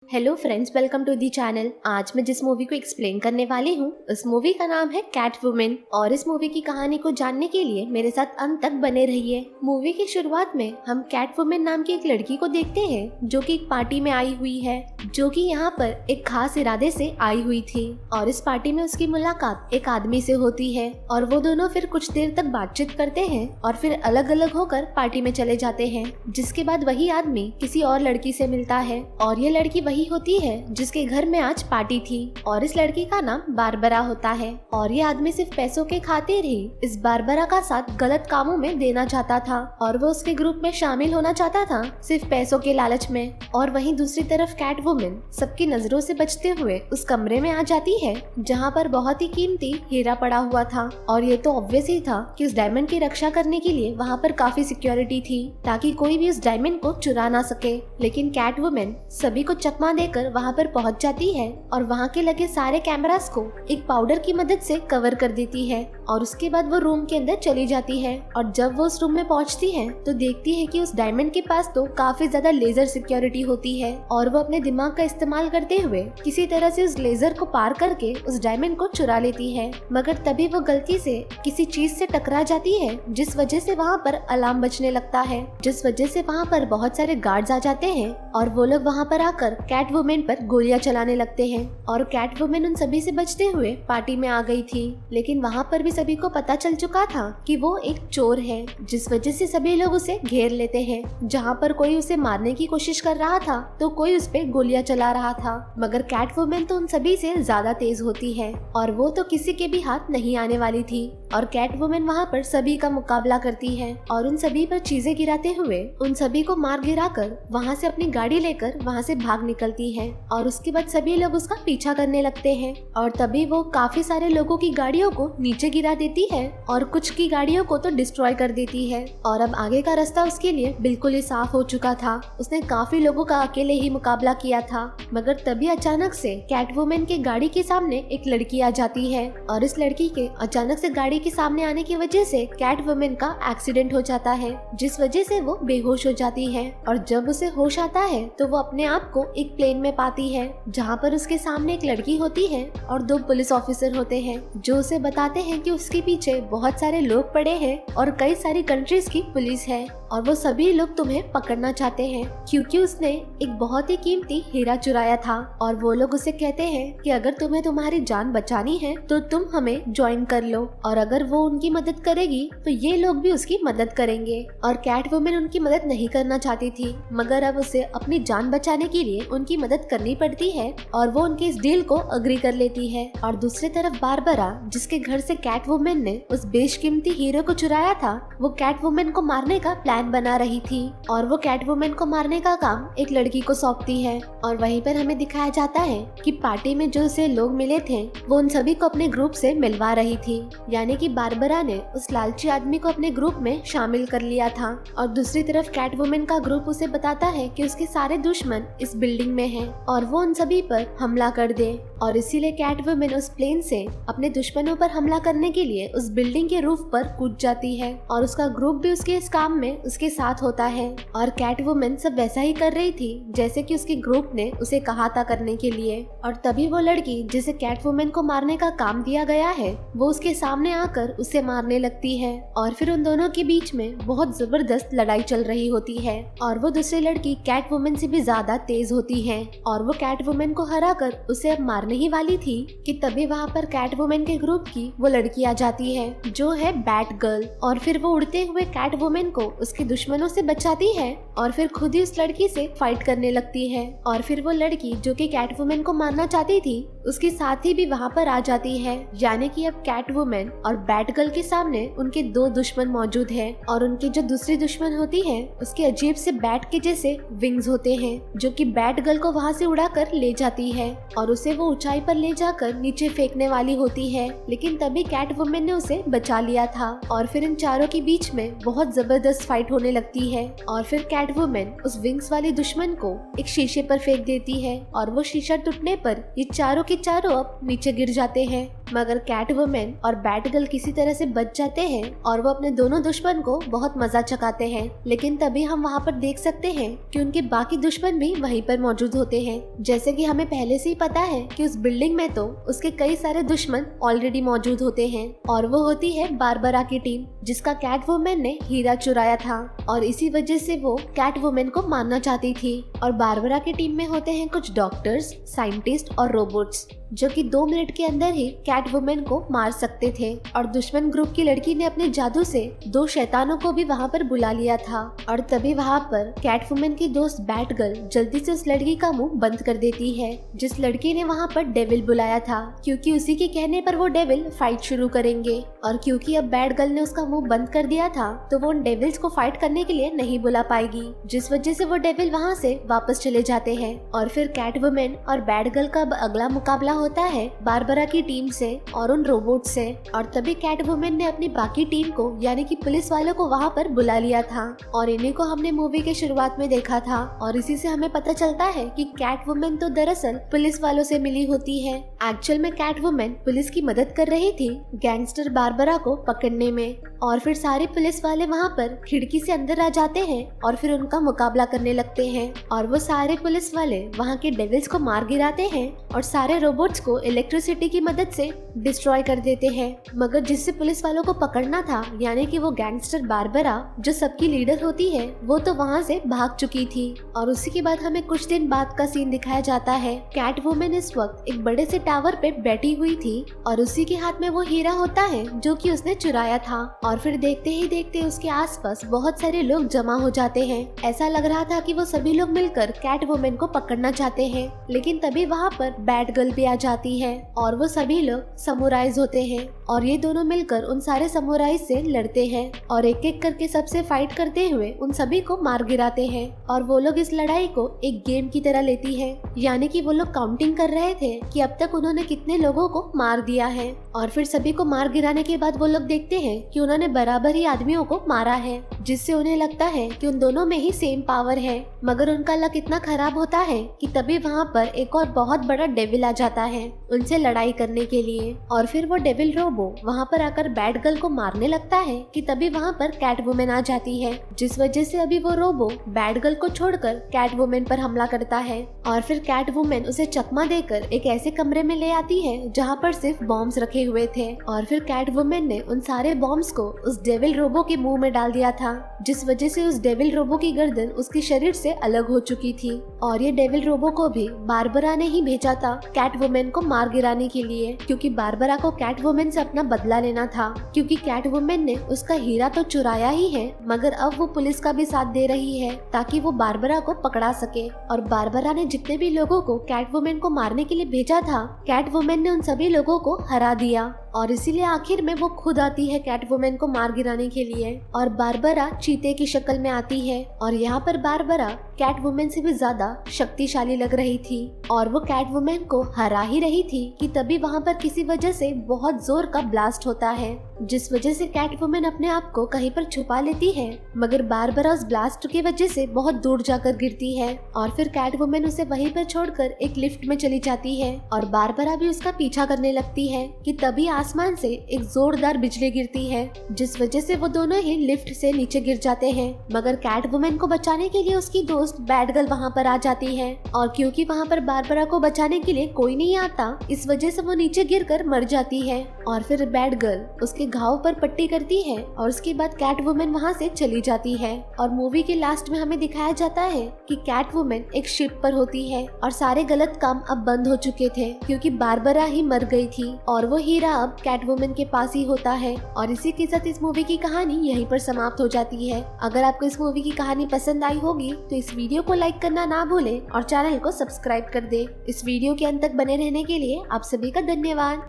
Hello friends, welcome to the channel. आज मैं जिस मूवी को एक्सप्लेन करने वाली हूँ उस मूवी का नाम है कैट वुमेन। और इस मूवी की कहानी को जानने के लिए मेरे साथ अंत तक बने रहिए। मूवी की शुरुआत में हम कैट वुमेन नाम की एक लड़की को देखते हैं जो कि एक पार्टी में आई हुई है, जो कि यहाँ पर एक खास इरादे से आई हुई थी। और इस पार्टी में उसकी मुलाकात एक आदमी से होती है और वो दोनों फिर कुछ देर तक बातचीत करते हैं और फिर अलग अलग होकर पार्टी में चले जाते हैं। जिसके बाद वही आदमी किसी और लड़की से मिलता है और ये लड़की वही होती है जिसके घर में आज पार्टी थी। और इस लड़की का नाम बारबरा होता है और ये आदमी सिर्फ पैसों के खातिर ही इस बारबरा का साथ गलत कामों में देना चाहता था और वो उसके ग्रुप में शामिल होना चाहता था सिर्फ पैसों के लालच में। और वहीं दूसरी तरफ कैट वुमेन सबकी नजरों से बचते हुए उस कमरे में आ जाती है जहाँ पर बहुत ही कीमती हीरा पड़ा हुआ था। और ये तो ऑब्वियस ही था कि उस डायमंड की रक्षा करने के लिए वहाँ पर काफी सिक्योरिटी थी ताकि कोई भी उस डायमंड को चुरा ना सके। लेकिन कैट वुमेन सभी को चकमा देकर वहाँ पर पहुँच जाती है और वहाँ के लगे सारे कैमरास को एक पाउडर की मदद से कवर कर देती है। और उसके बाद वो रूम के अंदर चली जाती है और जब वो उस रूम में पहुँचती है तो देखती है कि उस डायमंड के पास तो काफी ज्यादा लेजर सिक्योरिटी होती है और वो अपने दिमाग का इस्तेमाल करते हुए किसी तरह से उस लेजर को पार करके उस डायमंड को चुरा लेती है। मगर तभी वो गलती से किसी चीज से टकरा जाती है जिस वजह से वहाँ पर अलार्म बजने लगता है, जिस वजह से वहाँ पर बहुत सारे गार्ड्स आ जाते हैं और वो लोग वहाँ पर आकर कैट वुमेन पर गोलियां चलाने लगते हैं। और कैट वुमेन उन सभी से बचते हुए पार्टी में आ गई थी, लेकिन वहाँ पर भी सभी को पता चल चुका था कि वो एक चोर है, जिस वजह से सभी लोग उसे घेर लेते हैं। जहाँ पर कोई उसे मारने की कोशिश कर रहा था तो कोई उस पे गोलियां चला रहा था, मगर कैट वुमेन तो उन सभी से ज्यादा तेज होती है और वो तो किसी के भी हाथ नहीं आने वाली थी। और कैट वुमेन वहाँ पर सभी का मुकाबला करती है और उन सभी पर चीजें गिराते हुए उन सभी को मार गिरा कर वहाँ से अपनी गाड़ी लेकर वहाँ से भाग निकलती है। और उसके बाद सभी लोग उसका पीछा करने लगते हैं और तभी वो काफी सारे लोगों की गाड़ियों को नीचे गिरा देती है और कुछ की गाड़ियों को तो डिस्ट्रॉय कर देती है। और अब आगे का रास्ता उसके लिए बिल्कुल ही साफ हो चुका था। उसने काफी लोगों का अकेले ही मुकाबला किया था, मगर तभी अचानक से कैट वुमेन के गाड़ी के सामने एक लड़की आ जाती है और इस लड़की के अचानक से गाड़ी के सामने आने की वजह से कैट वुमेन का एक्सीडेंट हो जाता है, जिस वजह से वो बेहोश हो जाती है। और जब उसे होश आता है तो वो अपने आप को एक प्लेन में पाती है जहाँ पर उसके सामने एक लड़की होती है और दो पुलिस ऑफिसर होते हैं जो उसे बताते हैं कि उसके पीछे बहुत सारे लोग पड़े हैं और कई सारी कंट्रीज की पुलिस है और वो सभी लोग तुम्हें पकड़ना चाहते हैं क्योंकि उसने एक बहुत ही कीमती हीरा चुराया था। और वो लोग उसे कहते हैं कि अगर तुम्हें तुम्हारी जान बचानी है तो तुम हमें ज्वाइन कर लो, और अगर वो उनकी मदद करेगी तो ये लोग भी उसकी मदद करेंगे। और कैट वुमेन उनकी मदद नहीं करना चाहती थी, मगर अब उसे अपनी जान बचाने के लिए उनकी मदद करनी पड़ती है और वो उनके इस डील को अग्री कर लेती है। और दूसरी तरफ बारबरा, जिसके घर से कैट वुमेन ने उस बेशकीमती हीरो को चुराया था, वो कैट वुमेन को मारने का प्लान बना रही थी और वो कैट वुमेन को मारने का काम एक लड़की को सौंपती है। और वहीं पर हमें दिखाया जाता है कि पार्टी में जो उसे लोग मिले थे वो उन सभी को अपने ग्रुप से मिलवा रही थी, यानी कि बारबरा ने उस लालची आदमी को अपने ग्रुप में शामिल कर लिया था। और दूसरी तरफ कैट वुमेन का ग्रुप उसे बताता है कि उसके सारे दुश्मन इस बिल्डिंग में हैं और वो उन सभी पर हमला कर दे। और इसीलिए कैट वुमेन उस प्लेन से अपने दुश्मनों पर हमला करने के लिए उस बिल्डिंग के रूफ पर कूद जाती है और उसका ग्रुप भी उसके इस काम में उसके साथ होता है। और कैट वुमेन सब वैसा ही कर रही थी जैसे कि उसके ग्रुप ने उसे कहा था करने के लिए। और तभी वो लड़की जिसे कैट वुमेन को मारने का काम दिया गया है वो उसके सामने आकर उसे मारने लगती है और फिर उन दोनों के बीच में बहुत जबरदस्त लड़ाई चल रही होती है। और वो दूसरी लड़की कैट वुमेन से भी ज्यादा तेज होती है और वो कैट वुमेन को हराकर उसे अब मारने ही वाली थी कि तभी वहाँ पर कैट वुमेन के ग्रुप की वो लड़की आ जाती है जो है बैट गर्ल। और फिर वो उड़ते हुए कैट वुमेन को उसके दुश्मनों से बचाती है और फिर खुद ही उस लड़की से फाइट करने लगती है। और फिर वो लड़की जो कि कैट वुमेन को मारना चाहती थी उसके साथी भी वहाँ पर आ जाती है, यानी कि अब कैट वुमेन और बैट गर्ल के सामने उनके दो दुश्मन मौजूद हैं। और उनकी जो दूसरी दुश्मन होती है उसके अजीब से बैट के जैसे विंग्स होते हैं जो कि बैट गर्ल को वहाँ से उड़ाकर ले जाती है और उसे वो ऊंचाई पर ले जाकर नीचे फेंकने वाली होती है, लेकिन तभी कैट वुमेन ने उसे बचा लिया था। और फिर इन चारों के बीच में बहुत जबरदस्त फाइट होने लगती है और फिर कैट वुमेन उस विंग्स वाली दुश्मन को एक शीशे पर फेंक देती है और वो शीशा टूटने पर ये चारों के चारों अब नीचे गिर जाते हैं। मगर कैट वुमेन और बैट गर्ल किसी तरह से बच जाते हैं और वो अपने दोनों दुश्मन को बहुत मजा चखाते हैं। लेकिन तभी हम वहाँ पर देख सकते हैं कि उनके बाकी दुश्मन भी वहीं पर मौजूद होते हैं। जैसे कि हमें पहले से ही पता है कि उस बिल्डिंग में तो उसके कई सारे दुश्मन ऑलरेडी मौजूद होते हैं और वो होती है बारबरा की टीम, जिसका कैट वुमेन ने हीरा चुराया था और इसी वजह से वो कैट वुमेन को मारना चाहती थी। और बारबरा की टीम में होते हैं कुछ डॉक्टर्स, साइंटिस्ट और रोबोट्स जो कि 2 मिनट के अंदर ही कैट वुमेन को मार सकते थे। और दुश्मन ग्रुप की लड़की ने अपने जादू से 2 शैतानों को भी वहाँ पर बुला लिया था और तभी वहाँ पर कैट वुमेन की दोस्त बैट गर्ल जल्दी से उस लड़की का मुंह बंद कर देती है, जिस लड़की ने वहाँ पर डेविल बुलाया था, क्योंकि उसी के कहने पर वो डेविल फाइट शुरू करेंगे। और क्योंकि अब बैट गर्ल ने उसका मुंह बंद कर दिया था तो वो उन डेविल्स को फाइट करने के लिए नहीं बुला पाएगी, जिस वजह से वो डेविल वहाँ से वापस चले जाते हैं। और फिर कैट वुमेन और बैट गर्ल का अगला मुकाबला होता है बारबरा की टीम से और उन रोबोट से। और तभी कैट वुमेन ने अपनी बाकी टीम को यानी कि पुलिस वालों को वहाँ पर बुला लिया था और इन्हीं को हमने मूवी के शुरुआत में देखा था। और इसी से हमें पता चलता है कि कैट वुमेन तो दरअसल पुलिस वालों से मिली होती है। एक्चुअल में कैट वुमेन पुलिस की मदद कर रही थी गैंगस्टर बारबरा को पकड़ने में। और फिर सारे पुलिस वाले वहाँ पर खिड़की से अंदर आ जाते हैं और फिर उनका मुकाबला करने लगते हैं और वो सारे पुलिस वाले वहाँ के डेविल्स को मार गिराते हैं और सारे रोबोट्स को इलेक्ट्रिसिटी की मदद से डिस्ट्रॉय कर देते हैं। मगर जिससे पुलिस वालों को पकड़ना था यानी कि वो गैंगस्टर बारबरा जो सबकी लीडर होती है, वो तो वहाँ से भाग चुकी थी। और उसी के बाद हमें कुछ दिन बाद का सीन दिखाया जाता है। कैट वुमेन इस वक्त एक बड़े से टावर पे बैठी हुई थी और उसी के हाथ में वो हीरा होता है जो कि उसने चुराया था। और फिर देखते ही देखते उसके आसपास बहुत सारे लोग जमा हो जाते हैं। ऐसा लग रहा था कि वो सभी लोग मिलकर कैट वुमेन को पकड़ना चाहते हैं, लेकिन तभी वहाँ पर बैट गर्ल भी आ जाती है और वो सभी लोग समुराइज होते हैं और ये दोनों मिलकर उन सारे समुराइज से लड़ते हैं और एक एक करके सबसे फाइट करते हुए उन सभी को मार गिराते हैं। और वो लोग इस लड़ाई को एक गेम की तरह लेती है, यानी कि वो लोग काउंटिंग कर रहे थे कि अब तक उन्होंने कितने लोगों को मार दिया है। और फिर सभी को मार गिराने के बाद वो लोग देखते हैं कि उन्होंने बराबर ही आदमियों को मारा है, जिससे उन्हें लगता है कि उन दोनों में ही सेम पावर है। मगर उनका लक इतना खराब होता है कि तभी वहाँ पर एक और बहुत बड़ा डेविल आ जाता है उनसे लड़ाई करने के लिए। और फिर वो डेविल रोबो वहाँ पर आकर बैट गर्ल को मारने लगता है कि तभी वहाँ पर कैट वुमेन आ जाती है, जिस वजह से अभी वो रोबो बैट गर्ल को छोड़कर कैट वुमेन पर हमला करता है। और फिर कैट वुमेन उसे चकमा देकर एक ऐसे कमरे में ले आती है जहाँ पर सिर्फ बॉम्ब्स रखे हुए थे। और फिर कैट वुमेन ने उन सारे बॉम्ब्स को उस डेविल रोबो के मुंह में डाल दिया था, जिस वजह से उस डेविल रोबो की गर्दन उसके शरीर से अलग हो चुकी थी। और ये डेविल रोबो को भी बारबरा ने ही भेजा था कैट वुमेन को मार गिराने के लिए, क्योंकि बारबरा को कैट वुमेन से अपना बदला लेना था, क्योंकि कैट वुमेन ने उसका हीरा तो चुराया ही है मगर अब वो पुलिस का भी साथ दे रही है ताकि वो बारबरा को पकड़ा सके। और बारबरा ने जितने भी लोगों को कैट वुमेन को मारने के लिए भेजा था, कैट वुमेन ने उन सभी लोगों को हरा दिया और इसीलिए आखिर में वो खुद आती है कैट वुमेन को मार गिराने के लिए। और बारबरा चीते की शक्ल में आती है और यहाँ पर बारबरा कैट वुमेन से भी ज्यादा शक्तिशाली लग रही थी और वो कैट वुमेन को हरा ही रही थी कि तभी वहाँ पर किसी वजह से बहुत जोर का ब्लास्ट होता है, जिस वजह से कैट वुमेन अपने आप को कहीं पर छुपा लेती है। मगर बारबरा उस ब्लास्ट की वजह से बहुत दूर जाकर गिरती है और फिर कैट वुमेन उसे वहीं पर छोड़कर एक लिफ्ट में चली जाती है और बारबरा भी उसका पीछा करने लगती है कि तभी आसमान से एक जोरदार बिजली गिरती है, जिस वजह से वो दोनों ही लिफ्ट से नीचे गिर जाते हैं। मगर कैट वुमेन को बचाने के लिए उसकी दोस्त बैट गर्ल वहाँ पर आ जाती है और क्योंकि वहाँ पर बारबरा को बचाने के लिए कोई नहीं आता, इस वजह से वो नीचे गिरकर मर जाती है। और फिर बैट गर्ल उसके घाव पर पट्टी करती है और उसके बाद कैट वुमेन वहाँ से चली जाती है। और मूवी के लास्ट में हमें दिखाया जाता है कि कैट वुमेन एक शिप पर होती है और सारे गलत काम अब बंद हो चुके थे क्योंकि बारबरा ही मर गई थी और वो हीरा अब कैट वुमेन के पास ही होता है। और इसी के साथ इस मूवी की कहानी यहीं पर समाप्त हो जाती है। अगर आपको इस मूवी की कहानी पसंद आई होगी तो इस वीडियो को लाइक करना ना भूलें और चैनल को सब्सक्राइब कर दे। इस वीडियो के अंत तक बने रहने के लिए आप सभी का धन्यवाद।